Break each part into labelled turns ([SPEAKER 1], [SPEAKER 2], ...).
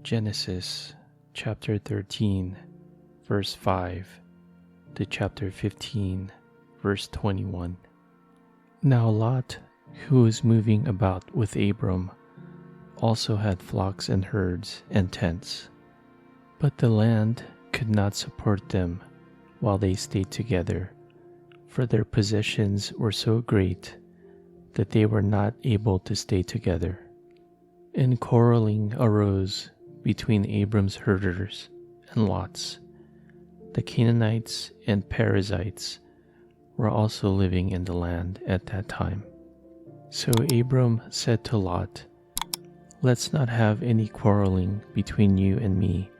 [SPEAKER 1] Genesis chapter 13, verse 5 to chapter 15, verse 21. Now Lot, who was moving about with Abram, also had flocks and herds and tents. But the land could not support them while they stayed together, for their possessions were so great that they were not able to stay together. And quarreling arose between Abram's herders and Lot's. The Canaanites and Perizzites were also living in the land at that time. So Abram said to Lot, "Let's not have any quarreling between you and me,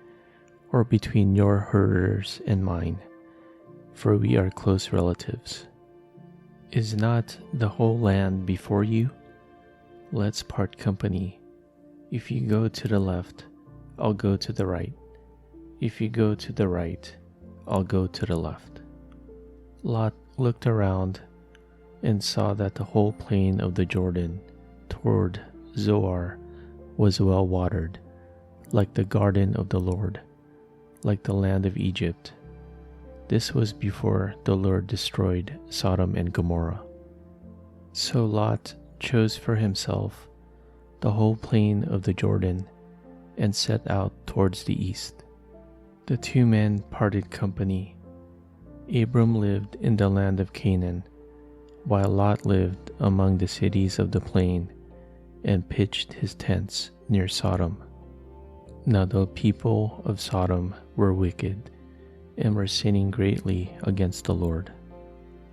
[SPEAKER 1] or between your herders and mine, for we are close relatives. Is not the whole land before you? Let's part company. If you go to the left, I'll go to the right. If you go to the right, I'll go to the left." Lot looked around and saw that the whole plain of the Jordan toward Zoar was well watered, like the garden of the Lord, like the land of Egypt. This was before the Lord destroyed Sodom and Gomorrah. So Lot chose for himself the whole plain of the Jordan and set out towards the east. The two men parted company. Abram lived in the land of Canaan, while Lot lived among the cities of the plain and pitched his tents near Sodom. Now the people of Sodom were wicked and were sinning greatly against the Lord.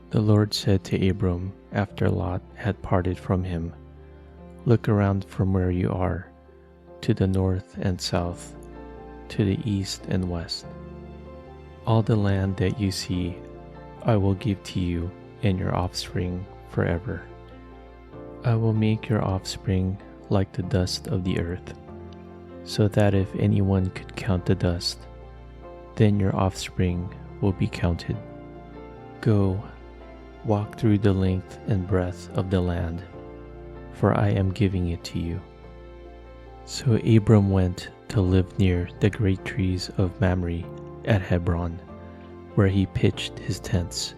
[SPEAKER 1] The Lord said to Abram after Lot had parted from him, "Look around from where you are, to the north and south, to the east and west. All the land that you see I will give to you and your offspring forever. I will make your offspring like the dust of the earth, so that if anyone could count the dust, then your offspring will be counted. Go, walk through the length and breadth of the land, for I am giving it to you." So Abram went to live near the great trees of Mamre at Hebron, where he pitched his tents.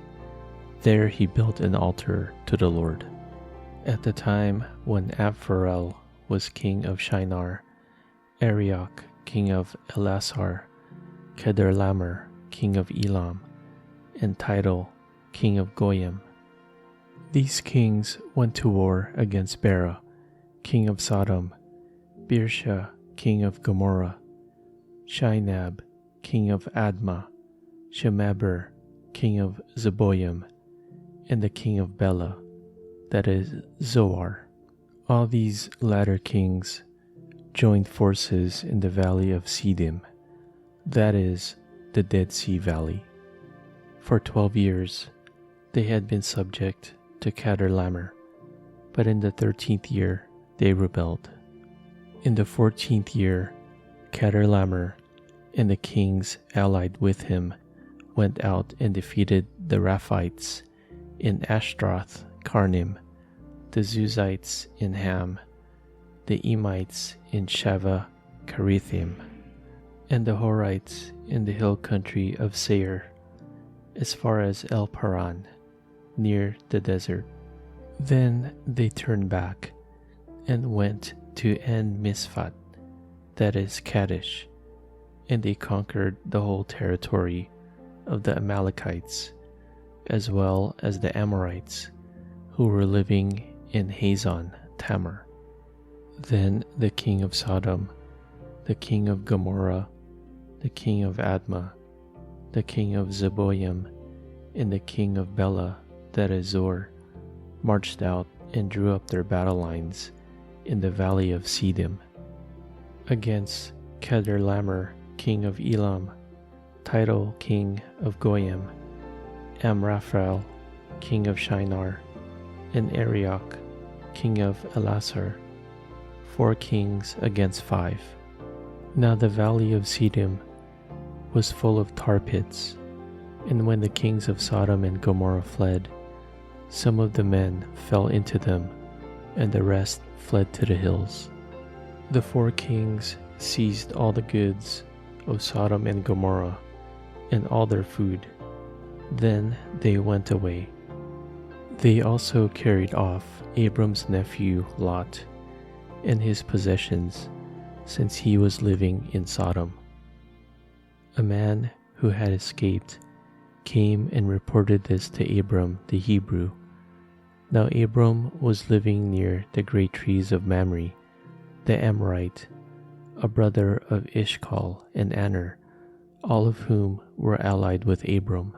[SPEAKER 1] There he built an altar to the Lord. At the time when Abpharel was king of Shinar, Arioch king of Elasar, Kedorlaomer king of Elam, and Tidal king of Goyim. These kings went to war against Bera, king of Sodom, Birsha king of Gomorrah, Shinab king of Admah, Shemeber king of Zeboim, and the king of Bela, that is Zoar. All these latter kings joined forces in the valley of Siddim, that is the Dead Sea Valley. For 12 years they had been subject to Kedorlaomer, but in the 13th year they rebelled. In the 14th year, Kedorlaomer and the kings allied with him went out and defeated the Raphites in Ashtaroth Karnim, the Zuzites in Ham, the Emites in Shaveh Kiriathaim, and the Horites in the hill country of Seir, as far as El Paran, near the desert. Then they turned back and went to En Misfat, that is Kadesh, and they conquered the whole territory of the Amalekites, as well as the Amorites, who were living in Hazon Tamar. Then the king of Sodom, the king of Gomorrah, the king of Admah, the king of Zeboim, and the king of Bela, that is Zoar, marched out and drew up their battle lines in the valley of Siddim against Kedorlaomer king of Elam, Tidal king of Goyim, Amraphel king of Shinar, and Arioch king of Elasar, 4 kings against 5. Now the valley of Siddim was full of tar pits, and when the kings of Sodom and Gomorrah fled, some of the men fell into them, and the rest fled to the hills. The 4 kings seized all the goods of Sodom and Gomorrah and all their food. Then they went away. They also carried off Abram's nephew Lot and his possessions, since he was living in Sodom. A man who had escaped came and reported this to Abram the Hebrew. Now Abram was living near the great trees of Mamre, the Amorite, a brother of Eshcol and Aner, all of whom were allied with Abram.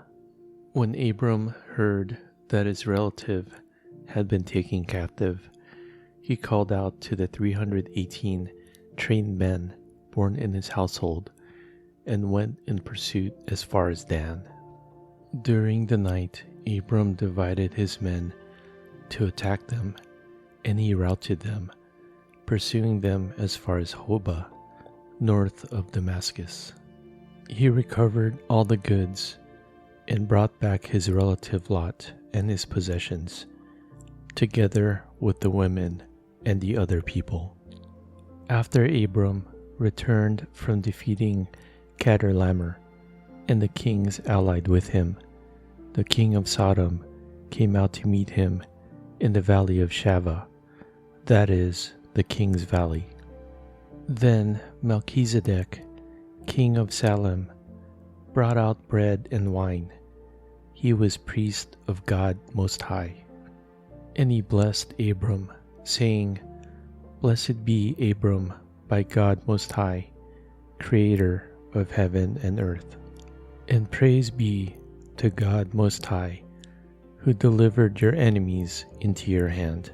[SPEAKER 1] When Abram heard that his relative had been taken captive, he called out to the 318 trained men born in his household and went in pursuit as far as Dan. During the night, Abram divided his men to attack them, and he routed them, pursuing them as far as Hobah, north of Damascus. He recovered all the goods and brought back his relative Lot and his possessions, together with the women and the other people. After Abram returned from defeating Chedorlaomer and the kings allied with him, the king of Sodom came out to meet him in the valley of Shaveh, that is, the king's valley. Then Melchizedek, king of Salem, brought out bread and wine. He was priest of God Most High. And he blessed Abram, saying, Blessed be Abram by God Most High, creator of heaven and earth. And praise be to God Most High, who delivered your enemies into your hand.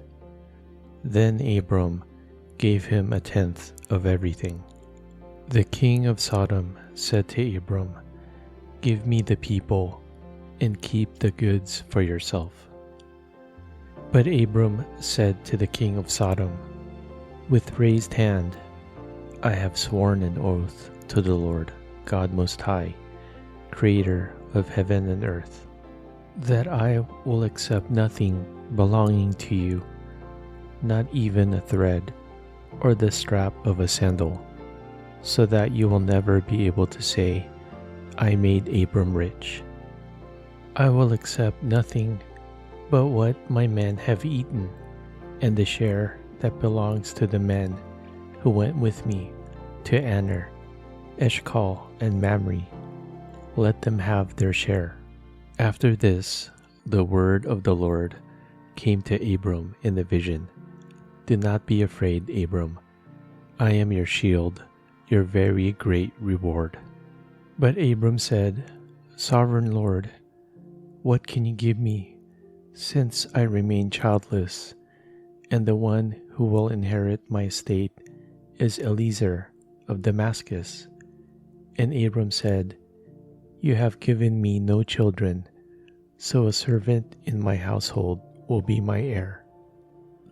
[SPEAKER 1] Then Abram gave him 1/10 of everything. The king of Sodom said to Abram, Give me the people, and keep the goods for yourself. But Abram said to the king of Sodom, With raised hand I have sworn an oath to the Lord God Most High, creator of heaven and earth, that I will accept nothing belonging to you, not even a thread or the strap of a sandal, so that you will never be able to say, I made Abram rich. I will accept nothing but what my men have eaten, and the share that belongs to the men who went with me to Aner, Eshcol, and Mamre. Let them have their share. After this, the word of the Lord came to Abram in the vision. Do not be afraid, Abram. I am your shield, your very great reward. But Abram said, Sovereign Lord, what can you give me, since I remain childless, and the one who will inherit my estate is Eliezer of Damascus? And Abram said, You have given me no children, so a servant in my household will be my heir.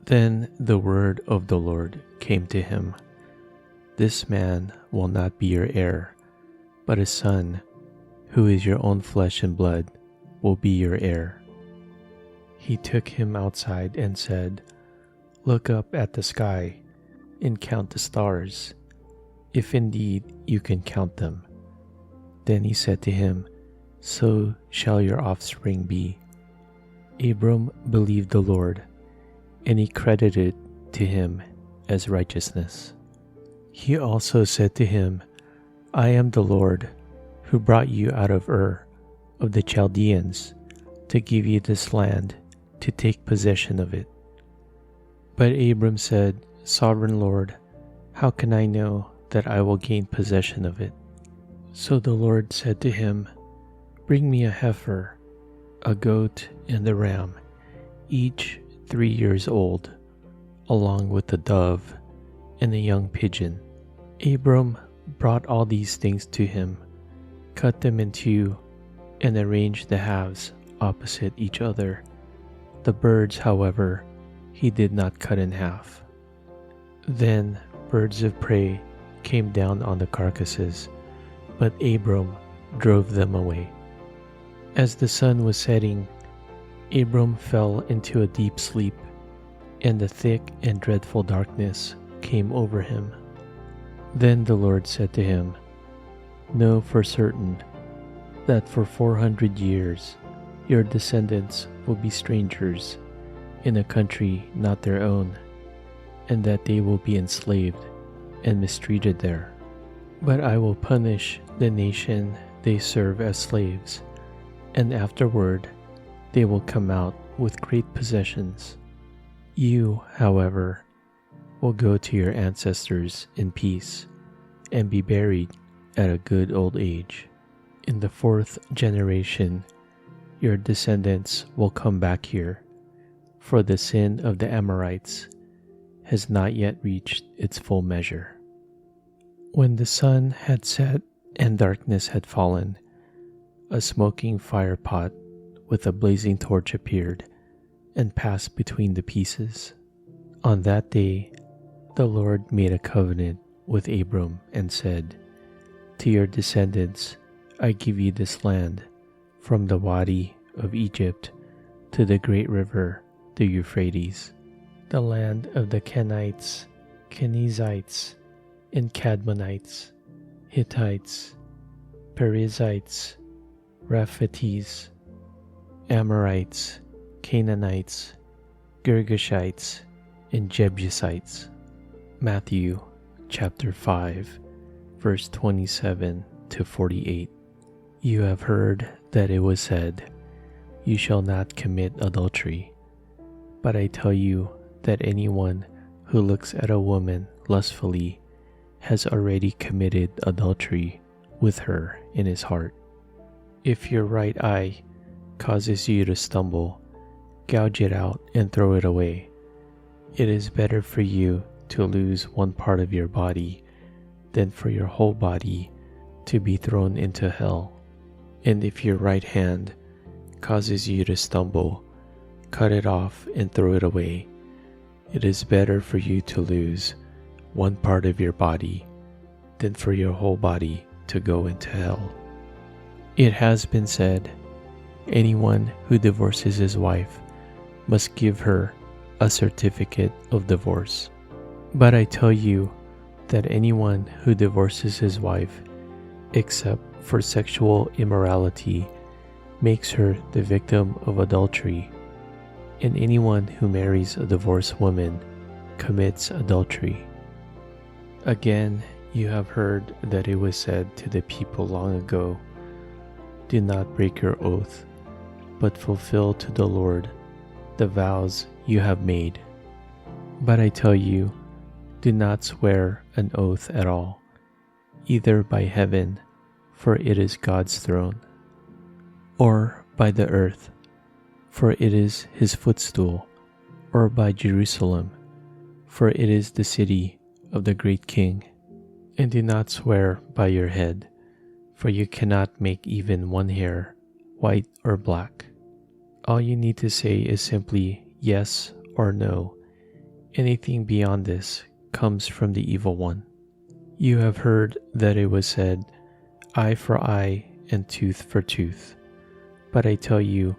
[SPEAKER 1] Then the word of the Lord came to him, This man will not be your heir, but a son, who is your own flesh and blood, will be your heir. He took him outside and said, Look up at the sky and count the stars, if indeed you can count them. Then he said to him, So shall your offspring be. Abram believed the Lord, and he credited to him as righteousness. He also said to him, I am the Lord, who brought you out of Ur of the Chaldeans, to give you this land, to take possession of it. But Abram said, Sovereign Lord, how can I know that I will gain possession of it? So the Lord said to him, Bring me a heifer, a goat, and a ram, each 3 years old, along with a dove and a young pigeon. Abram brought all these things to him, cut them in two, and arranged the halves opposite each other. The birds, however, he did not cut in half. Then birds of prey came down on the carcasses, but Abram drove them away. As the sun was setting, Abram fell into a deep sleep, and a thick and dreadful darkness came over him. Then the Lord said to him, "Know for certain that for 400 years your descendants will be strangers in a country not their own, and that they will be enslaved and mistreated there. But I will punish the nation they serve as slaves, and afterward they will come out with great possessions. You, however, will go to your ancestors in peace and be buried at a good old age. In the 4th generation, your descendants will come back here, for the sin of the Amorites has not yet reached its full measure." When the sun had set and darkness had fallen, a smoking fire pot with a blazing torch appeared and passed between the pieces. On that day, the Lord made a covenant with Abram and said, "To your descendants I give you this land, from the Wadi of Egypt to the great river, the Euphrates, the land of the Kenites, Kenizzites, and Cadmonites, Hittites, Perizzites, Rephaites, Amorites, Canaanites, Girgashites, and Jebusites." Matthew chapter 5, verse 27 to 48. You have heard that it was said, "You shall not commit adultery." But I tell you that anyone who looks at a woman lustfully has already committed adultery with her in his heart. If your right eye causes you to stumble, gouge it out and throw it away. It is better for you to lose one part of your body than for your whole body to be thrown into hell. And if your right hand causes you to stumble, cut it off and throw it away. It is better for you to lose one part of your body than for your whole body to go into hell. It has been said, anyone who divorces his wife must give her a certificate of divorce. But I tell you that anyone who divorces his wife, except for sexual immorality, makes her the victim of adultery, and anyone who marries a divorced woman commits adultery. Again, you have heard that it was said to the people long ago, "Do not break your oath, but fulfill to the Lord the vows you have made." But I tell you, do not swear an oath at all, either by heaven, for it is God's throne, or by the earth, for it is his footstool, or by Jerusalem, for it is the city of the great King. And do not swear by your head, for you cannot make even one hair white or black. All you need to say is simply yes or no. Anything beyond this comes from the evil one. You have heard that it was said, "Eye for eye and tooth for tooth." But I tell you,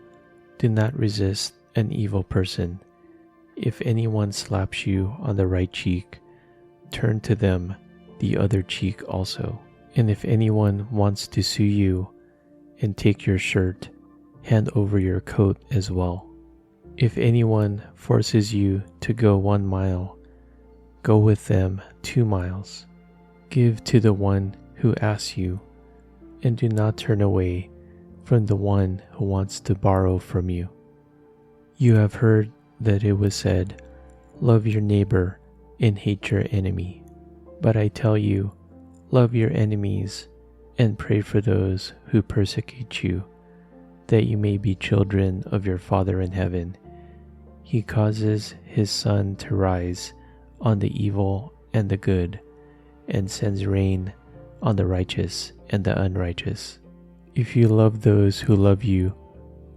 [SPEAKER 1] do not resist an evil person. If anyone slaps you on the right cheek, turn to them the other cheek also. And if anyone wants to sue you and take your shirt, hand over your coat as well. If anyone forces you to go 1 mile, go with them 2 miles. Give to the one who asks you, and do not turn away from the one who wants to borrow from you. You have heard that it was said, "Love your neighbor and hate your enemy." But I tell you, love your enemies and pray for those who persecute you, that you may be children of your Father in heaven. He causes his sun to rise on the evil and the good, and sends rain on the righteous and the unrighteous. If you love those who love you,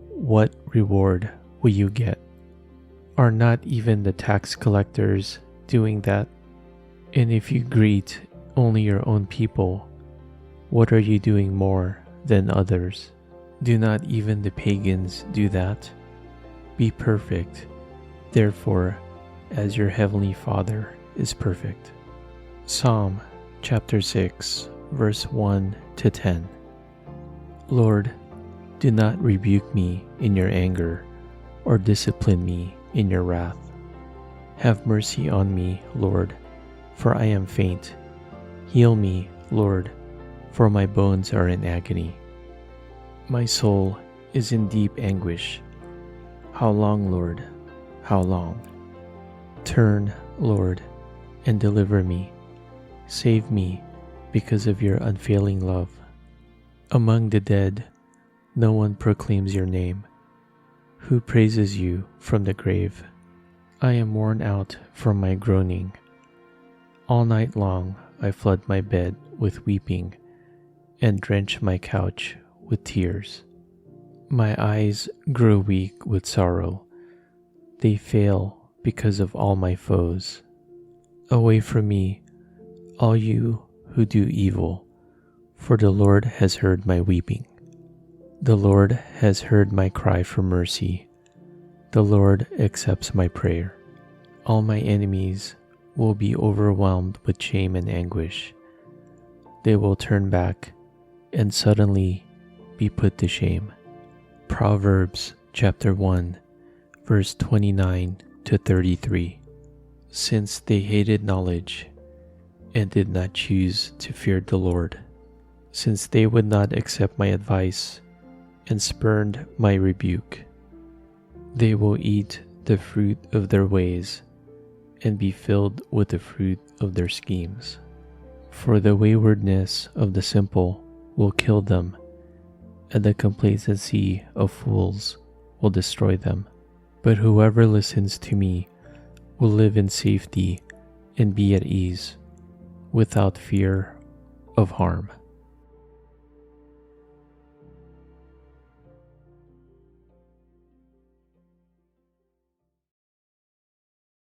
[SPEAKER 1] what reward will you get? Are not even the tax collectors doing that? And if you greet only your own people, what are you doing more than others? Do not even the pagans do that? Be perfect, therefore, as your heavenly Father is perfect. Psalm chapter 6, verse 1 to 10. Lord, do not rebuke me in your anger, or discipline me in your wrath. Have mercy on me, Lord, for I am faint. Heal me, Lord, for my bones are in agony. My soul is in deep anguish. How long, Lord? How long? Turn, Lord, and deliver me. Save me because of your unfailing love. Among the dead, no one proclaims your name. Who praises you from the grave? I am worn out from my groaning. All night long I flood my bed with weeping and drench my couch with tears. My eyes grow weak with sorrow. They fail because of all my foes. Away from me, all you who do evil, for the Lord has heard my weeping. The Lord has heard my cry for mercy. The Lord accepts my prayer. All my enemies will be overwhelmed with shame and anguish. They will turn back and suddenly be put to shame. Proverbs chapter 1, verse 29 to 33. Since they hated knowledge and did not choose to fear the Lord, since they would not accept my advice and spurned my rebuke, they will eat the fruit of their ways and be filled with the fruit of their schemes. For the waywardness of the simple will kill them, and the complacency of fools will destroy them. But whoever listens to me will live in safety and be at ease, without fear of harm.